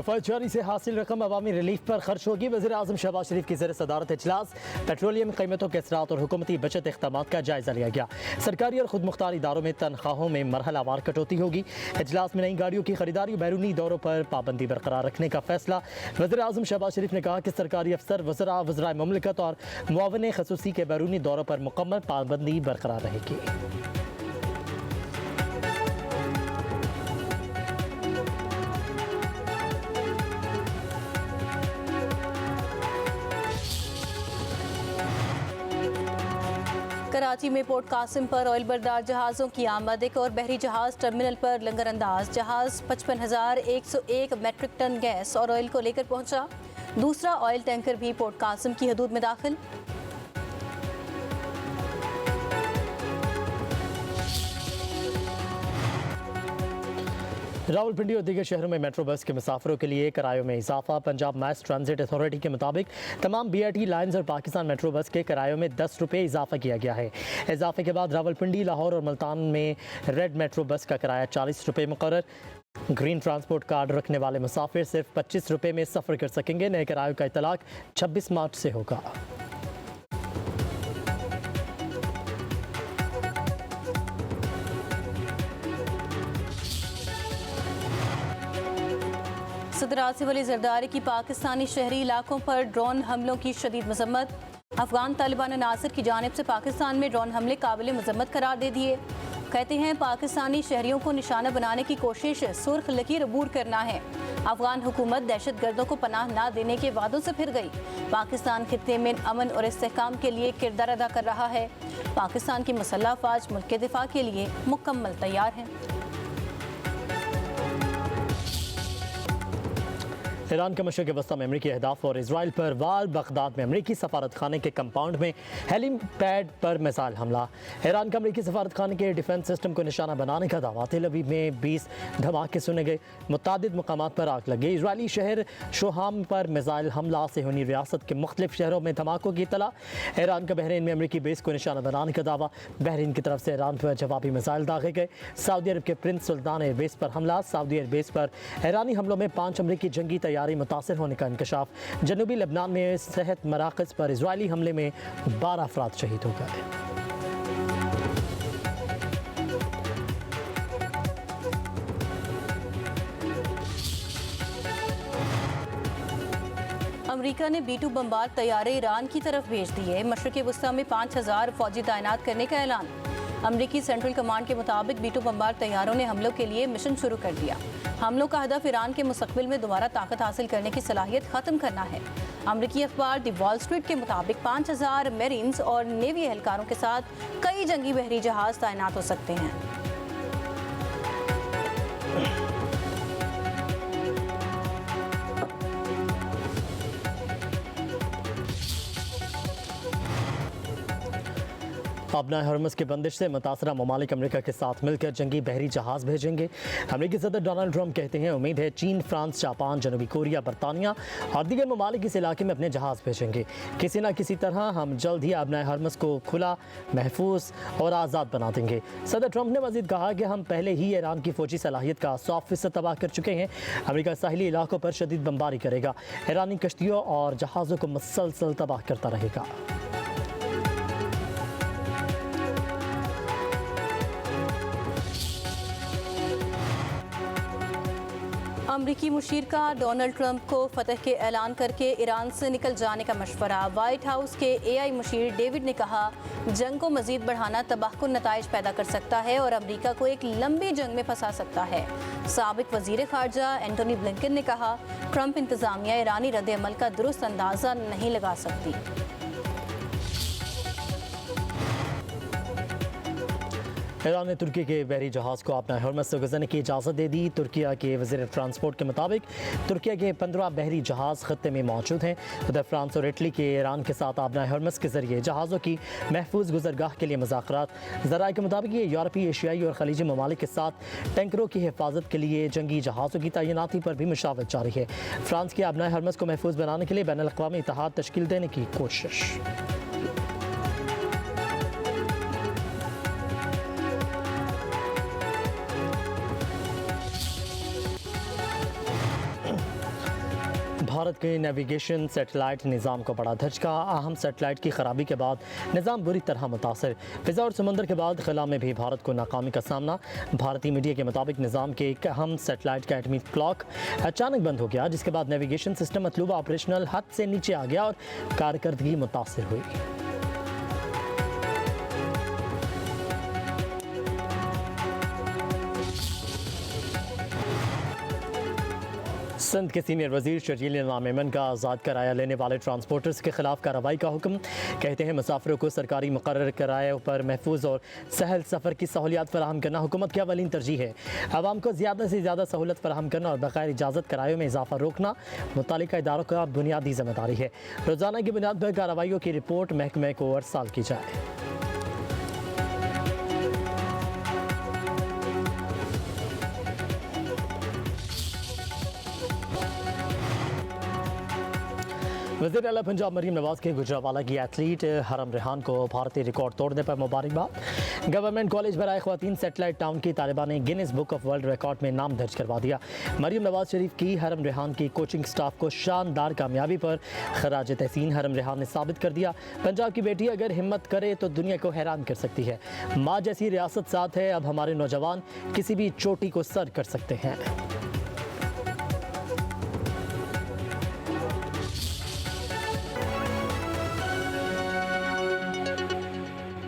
कफायत जारी से हासिल रकम अवामी रिलीफ पर खर्च होगी। वज़ीर आज़म शहबाज शरीफ की ज़ेर सदारत इजलास पेट्रोलियम कीमतों के असरात और हुकूमती बचत इक़दामात का जायज़ा लिया गया। सरकारी और खुद मुख्तार इदारों में तनख्वाहों में मरहलावार कटौती होगी। इजलास में नई गाड़ियों की खरीदारी, बैरूनी दौरों पर पाबंदी बरकरार रखने का फैसला। वज़ीर आज़म शहबाज शरीफ ने कहा कि सरकारी अफसर, वज़रा, वज़राए ममलिकत और मुआविन ख़ुसूसी के बैरूनी दौरों पर मुकम्मल पाबंदी बरकरार रहेगी। कराची में पोर्ट कासिम पर ऑयल बरदार जहाज़ों की आमद। एक और बहरी जहाज़ टर्मिनल पर लंगर अंदाज। जहाज़ 55,101 मेट्रिक टन गैस और ऑयल को लेकर पहुंचा। दूसरा ऑयल टैंकर भी पोर्ट कासिम की हदूद में दाखिल। रावलपिंडी और दीगर शहरों में मेट्रो बस के मुसाफिरों के लिए किरायों में इजाफा। पंजाब मास ट्रांजिट अथॉरिटी के मुताबिक तमाम BRT लाइन्स और पाकिस्तान मेट्रो बस के किरायों में 10 रुपये इजाफा किया गया है। इजाफे के बाद रावलपिंडी, लाहौर और मुल्तान में रेड मेट्रो बस का किराया 40 रुपये मुकर्रर। ग्रीन ट्रांसपोर्ट कार्ड रखने वाले मुसाफिर सिर्फ 25 रुपये में सफ़र कर सकेंगे। नए किरायों का इतलाक 26 मार्च से होगा। सदर आसिफ अली जरदारी की पाकिस्तानी शहरी इलाकों पर ड्रोन हमलों की शदीद मजम्मत। अफगान तालिबान नासिर की जानिब से पाकिस्तान में ड्रोन हमले काबिल मजम्मत करार दे दिए। कहते हैं पाकिस्तानी शहरियों को निशाना बनाने की कोशिश सुर्ख लकीर अबूर करना है। अफगान हुकूमत दहशत गर्दों को पनाह ना देने के वादों से फिर गई। पाकिस्तान खित्ते में अमन और इस्तेहकाम के लिए किरदार अदा कर रहा है। पाकिस्तान की मुसल्लह अफवाज मुल्क के दिफा के लिए मुकम्मल तैयार हैं। ईरान के मशरक़ वस्ता में अमरीकी अहदाफ और इसराइल पर वार। बगदाद में अमरीकी सफारत खाने के कंपाउंड में हेलीपैड पर मिसाइल हमला। ईरान के अमरीकी सफारत खाने के डिफेंस सिस्टम को निशाना बनाने का दावा। तेल अवीव में 20 धमाके सुने गए। मुतादिद मकामात पर आग लग गई। इसराइली शहर शोहाम पर मिसाइल हमला से होनी रियासत के मुख्तलिफ शहरों में धमाकों की इतला। ईरान का बहरीन में अमरीकी बेस को निशाना बनाने का दावा। बहरीन की तरफ से ईरान पर जवाबी मिसाइल दागे गए। सऊदी अरब के प्रिंस सुल्तान एयरबेस पर हमला। सऊदी एयरबेस पर ईरानी हमलों में 5 अमरीकी जंगी तैयारी मुतासिर होने का इंकशाफ। जनूबी लेबनान में सेहत मराकज़ पर इजरायली हमले में 12 अफराद शहीद हो गए। अमेरिका ने B-2 बमबार तैयारे ईरान की तरफ भेज दिए। मशरक़ी वस्ता में 5,000 फौजी तैनात करने का ऐलान। अमरीकी सेंट्रल कमांड के मुताबिक B-2 बमबार तैयारों ने हमलों के लिए मिशन शुरू कर दिया। हमलों का हदफ ईरान के मुस्तक़बिल में दोबारा ताकत हासिल करने की सलाहियत ख़त्म करना है। अमरीकी अखबार द वॉल स्ट्रीट के मुताबिक 5,000 मेरीन्स और नेवी एहलकारों के साथ कई जंगी बहरी जहाज़ तैनात हो सकते हैं। अपना हरमस की बंदिश से मुतासरा ममालिक अमरीका के साथ मिलकर जंगी बहरी जहाज़ भेजेंगे। अमरीकी सदर डोनाल्ड ट्रंप कहते हैं उम्मीद है चीन, फ्रांस, जापान, जनूबी कोरिया, बरतानिया और दीगर ममालिक इस इलाके में अपने जहाज़ भेजेंगे। किसी न किसी तरह हम जल्द ही अपना हरमस को खुला, महफूज और आज़ाद बना देंगे। सदर ट्रंप ने मजीद कहा कि हम पहले ही ईरान की फ़ौजी सलाहियत का 100% तबाह कर चुके हैं। अमरीका साहिली इलाकों पर शदीद बमबारी करेगा। ईरानी कश्तियों और जहाज़ों को मुसलसल तबाह करता रहेगा। अमरीकी मुशीर का डोनाल्ड ट्रंप को फतह के ऐलान करके ईरान से निकल जाने का मशवरा। वाइट हाउस के AI मुशीर डेविड ने कहा जंग को मजीद बढ़ाना तबाहकुन नताइज पैदा कर सकता है और अमरीका को एक लंबी जंग में फंसा सकता है। साबिक वजीर खारजा एंटोनी ब्लिंकन ने कहा ट्रंप इंतजामिया ईरानी रद्द अमल का दुरुस्त अंदाज़ा नहीं लगा सकती। ईरान ने तुर्की के बहरी जहाज़ को अपना हरमस से गुजरने की इजाज़त दे दी। तुर्किया के वज़ीर ट्रांसपोर्ट के मुताबिक तुर्किया के 15 बहरी जहाज़ खत्ते में मौजूद हैं। उधर फ्रांस और इटली के ईरान के साथ अपना हरमस के जरिए जहाज़ों की महफूज गुजरगाह के लिए मुज़ाकरात। ज़राए के मुताबिक ये यूरोपीय, एशियाई और खलीजी ममालिक के साथ टैंकरों की हिफाजत के लिए जंगी जहाज़ों की तैनाती पर भी मुशावरत जारी है। फ्रांस के अपना हरमस को महफूज बनाने के लिए बैनुल अक़वामी इत्तेहाद तश्कील देने की कोशिश। भारत के नेविगेशन सैटेलाइट निज़ाम को बड़ा धचका। अहम सैटेलाइट की खराबी के बाद निज़ाम बुरी तरह मुतासर। फिजा और समंदर के बाद खला में भी भारत को नाकामी का सामना। भारतीय मीडिया के मुताबिक निज़ाम के एक अहम सैटेलाइट का एटमी क्लॉक अचानक बंद हो गया, जिसके बाद नेविगेशन सिस्टम मतलूबा ऑपरेशनल हद से नीचे आ गया और कारकर्दगी मुतासर हुई। सिंध के सीनियर वजीर शर्जील इमाम मेमन का आज़ाद कराया लेने वाले ट्रांसपोर्टर्स के खिलाफ कार्रवाई का हुक्म। कहते हैं मुसाफिरों को सरकारी मुकर्रर किराए पर महफूज और सहल सफ़र की सहूलियात फराहम करना हुकूमत की अवलीन तरजीह है। आवाम को ज़्यादा से ज़्यादा सहूलत फराहम करना और बग़ैर इजाज़त किरायों में इजाफा रोकना मुतालिका इदारों का बुनियादी जिम्मेदारी है। रोज़ाना की बुनियाद पर कार्रवाइयों की रिपोर्ट महकमे को अरसाल की जाए। वज़ीर आला पंजाब मरीम नवाज के गुजरावाला की एथलीट हरम रेहान को भारतीय रिकॉर्ड तोड़ने पर मुबारकबाद। गवर्नमेंट कॉलेज बराए ख़वातीन सेटेलाइट टाउन की तालिबा ने Guinness book of world record में नाम दर्ज करवा दिया। मरीम नवाज शरीफ की हरम रेहान की कोचिंग स्टाफ को शानदार कामयाबी पर खराज तहसीन हरम रेहान ने साबित कर दिया। पंजाब की बेटी अगर हिम्मत करे तो दुनिया को हैरान कर सकती है। माँ जैसी रियासत साथ है, अब हमारे नौजवान किसी भी चोटी को सर कर सकते हैं।